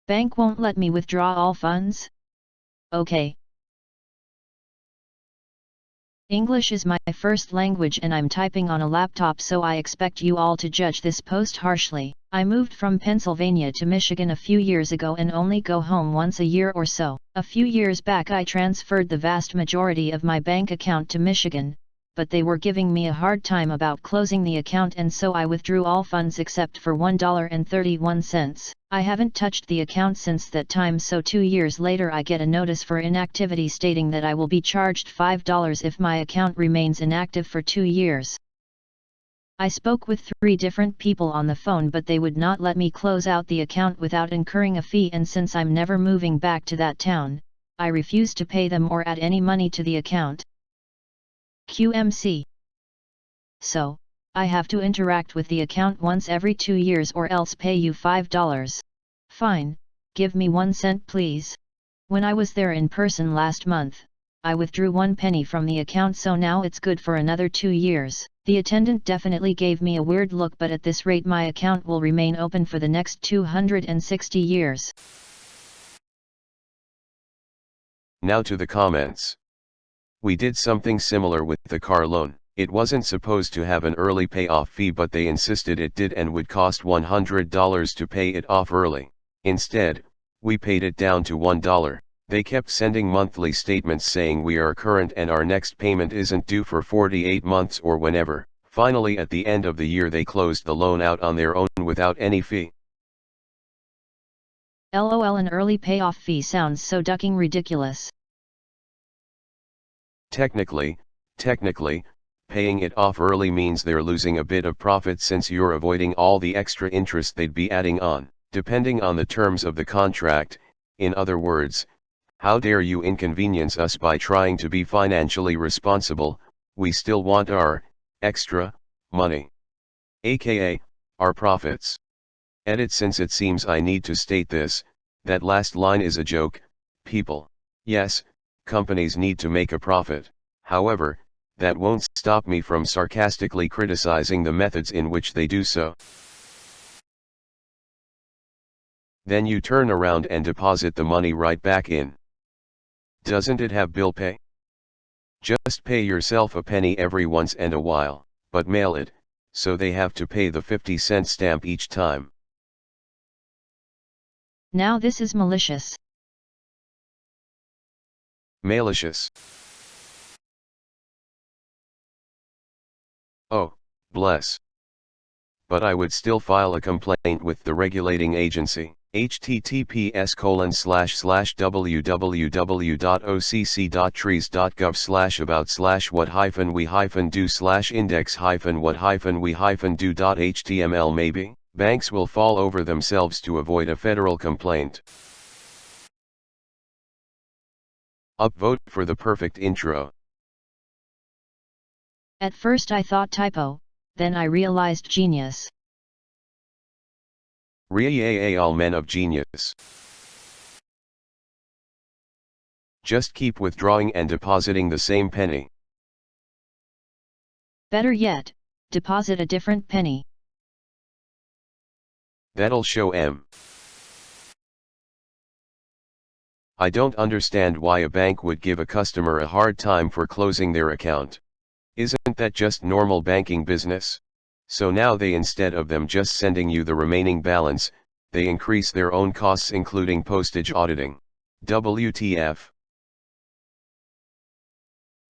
Bank won't let me withdraw all funds? Okay. English is my first language and I'm typing on a laptop, so I expect you all to judge this post harshly. I moved from Pennsylvania to Michigan a few years ago and only go home once a year or so. A few years back I transferred the vast majority of my bank account to Michigan, but they were giving me a hard time about closing the account, and so I withdrew all funds except for $1.31. I haven't touched the account since that time, so 2 years later I get a notice for inactivity stating that I will be charged $5 if my account remains inactive for 2 years. I spoke with 3 different people on the phone, but they would not let me close out the account without incurring a fee, and since I'm never moving back to that town, I refuse to pay them or add any money to the account. QMC. So, I have to interact with the account once every 2 years or else pay you $5. Fine, give me 1 cent please. When I was there in person last month, I withdrew 1 penny from the account, so now it's good for another 2 years. The attendant definitely gave me a weird look, but at this rate my account will remain open for the next 260 years. Now to the comments. We did something similar with the car loan. It wasn't supposed to have an early payoff fee, but they insisted it did and would cost $100 to pay it off early. Instead, we paid it down to $1. They kept sending monthly statements saying we are current and our next payment isn't due for 48 months or whenever. Finally, at the end of the year they closed the loan out on their own without any fee. LOL, an early payoff fee sounds so ducking ridiculous. Technically, paying it off early means they're losing a bit of profit since you're avoiding all the extra interest they'd be adding on, depending on the terms of the contract. In other words, how dare you inconvenience us by trying to be financially responsible? We still want our extra money, aka our profits. Edit: since it seems I need to state this, that last line is a joke, people. Yes, companies need to make a profit. However, that won't stop me from sarcastically criticizing the methods in which they do so. Then you turn around and deposit the money right back in. Doesn't it have bill pay? Just pay yourself a penny every once and a while, but mail it, so they have to pay the 50-cent stamp each time. Now this is malicious. Malicious. Oh, bless. But I would still file a complaint with the regulating agency. https://www.occ.trees.gov/about/what-we-do/index-what-we-do.html. Maybe banks will fall over themselves to avoid a federal complaint. Upvote for the perfect intro. At first I thought typo, then I realized genius. All men of genius. Just keep withdrawing and depositing the same penny. Better yet, deposit a different penny. That'll show M. I don't understand why a bank would give a customer a hard time for closing their account. Isn't that just normal banking business? So now they, instead of them just sending you the remaining balance, they increase their own costs including postage auditing. WTF.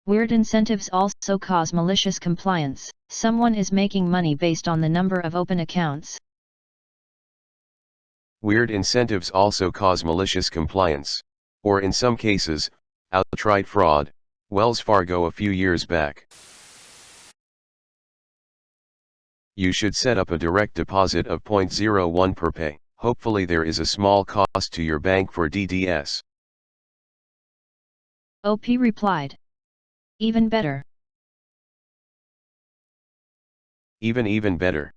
Weird incentives also cause malicious compliance. Someone is making money based on the number of open accounts. Weird incentives also cause malicious compliance. Or in some cases, outright fraud. Wells Fargo a few years back. You should set up a direct deposit of 0.01 per pay. Hopefully there is a small cost to your bank for DDS. OP replied. Even better. Even better.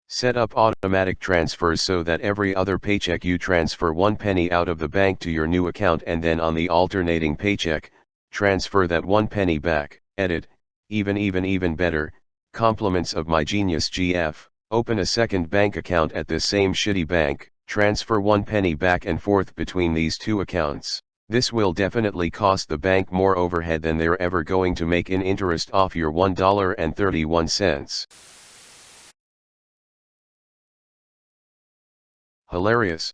Set up automatic transfers so that every other paycheck you transfer 1 penny out of the bank to your new account, and then on the alternating paycheck, transfer that 1 penny back. Edit: even better. Compliments of my genius GF. Open a second bank account at this same shitty bank. Transfer 1 penny back and forth between these two accounts. This will definitely cost the bank more overhead than they're ever going to make in interest off your $1.31. Hilarious.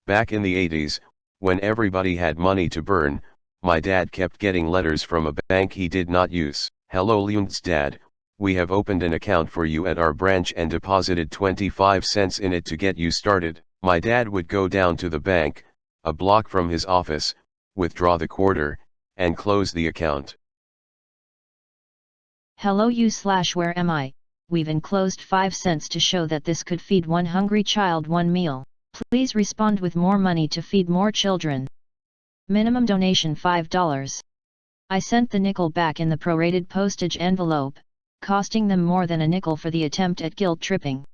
Back in the 80s, when everybody had money to burn, my dad kept getting letters from a bank he did not use. "Hello Leon's dad, we have opened an account for you at our branch and deposited 25 cents in it to get you started." My dad would go down to the bank, a block from his office, withdraw the quarter, and close the account. "Hello you/where am I? We've enclosed 5 cents to show that this could feed one hungry child one meal. Please respond with more money to feed more children. Minimum donation $5. I sent the nickel back in the prorated postage envelope, costing them more than a nickel for the attempt at guilt tripping.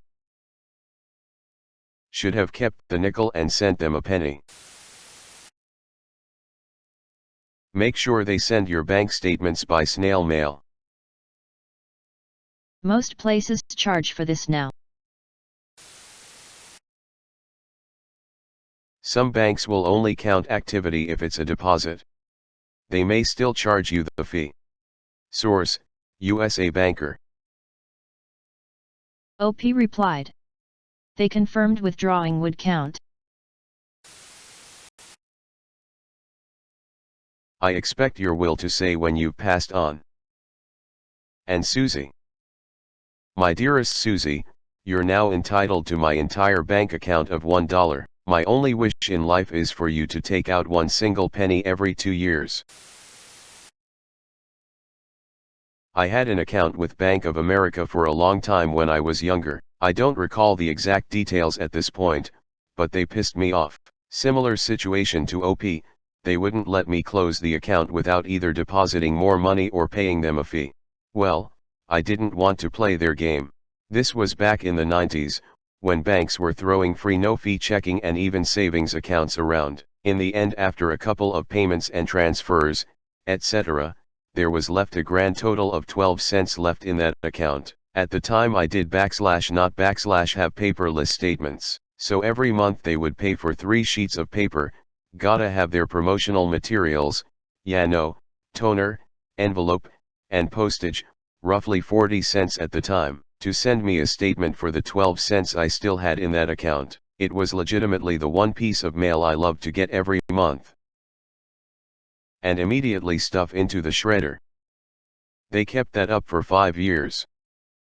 Should have kept the nickel and sent them a penny. Make sure they send your bank statements by snail mail. Most places charge for this now. Some banks will only count activity if it's a deposit. They may still charge you the fee. Source: USA Banker. OP replied. They confirmed withdrawing would count. I expect your will to say when you've passed on. And Susie. My dearest Susie, you're now entitled to my entire bank account of $1. My only wish in life is for you to take out one single penny every 2 years. I had an account with Bank of America for a long time when I was younger. I don't recall the exact details at this point, but they pissed me off. Similar situation to OP, they wouldn't let me close the account without either depositing more money or paying them a fee. Well, I didn't want to play their game. This was back in the 90s, when banks were throwing free no-fee checking and even savings accounts around. In the end, after a couple of payments and transfers, etc., there was left a grand total of 12 cents left in that account. At the time I did /not / have paperless statements, so every month they would pay for 3 sheets of paper, gotta have their promotional materials, toner, envelope, and postage, roughly 40 cents at the time, to send me a statement for the 12 cents I still had in that account. It was legitimately the one piece of mail I loved to get every month. And immediately stuff into the shredder. They kept that up for 5 years.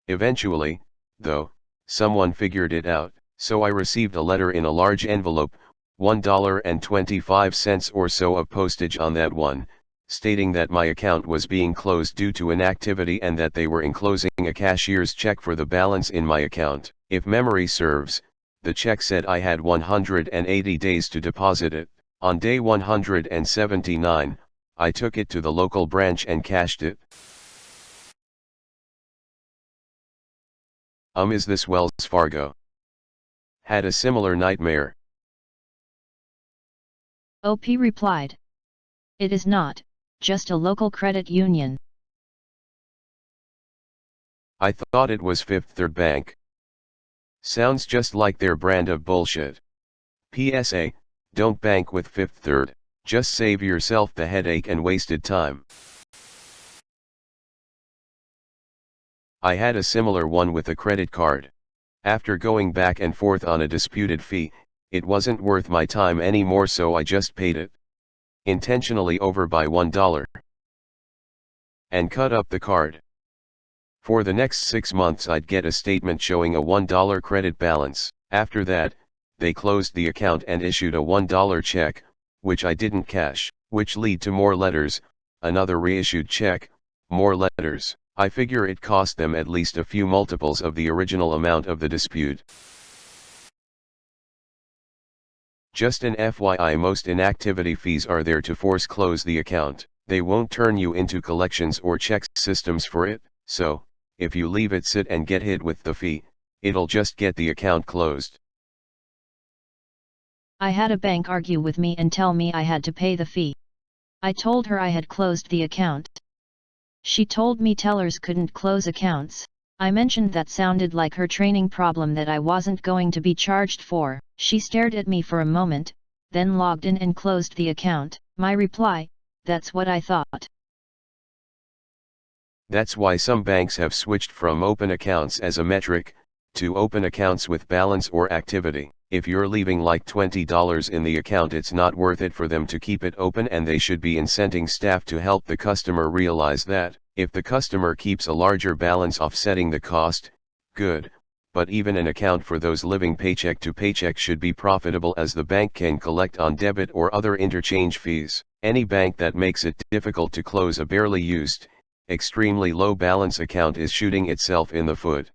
Eventually, though, someone figured it out, so I received a letter in a large envelope, $1.25 or so of postage on that one, stating that my account was being closed due to inactivity and that they were enclosing a cashier's check for the balance in my account. If memory serves, the check said I had 180 days to deposit it. On day 179, I took it to the local branch and cashed it. Is this Wells Fargo? Had a similar nightmare. OP replied. It is not, just a local credit union. I thought it was Fifth Third Bank. Sounds just like their brand of bullshit. PSA, don't bank with Fifth Third, just save yourself the headache and wasted time. I had a similar one with a credit card. After going back and forth on a disputed fee, it wasn't worth my time anymore, so I just paid it. Intentionally over by $1. And cut up the card. For the next 6 months I'd get a statement showing a $1 credit balance. After that, they closed the account and issued a $1 check, which I didn't cash, which lead to more letters, another reissued check, more letters. I figure it cost them at least a few multiples of the original amount of the dispute. Just an FYI, most inactivity fees are there to force close the account. They won't turn you into collections or check systems for it, so, if you leave it sit and get hit with the fee, it'll just get the account closed. I had a bank argue with me and tell me I had to pay the fee. I told her I had closed the account. She told me tellers couldn't close accounts. I mentioned that sounded like her training problem that I wasn't going to be charged for. She stared at me for a moment, then logged in and closed the account. My reply, that's what I thought. That's why some banks have switched from open accounts as a metric, to open accounts with balance or activity. If you're leaving like $20 in the account, it's not worth it for them to keep it open, and they should be incenting staff to help the customer realize that. If the customer keeps a larger balance offsetting the cost, good, but even an account for those living paycheck to paycheck should be profitable, as the bank can collect on debit or other interchange fees. Any bank that makes it difficult to close a barely used, extremely low balance account is shooting itself in the foot.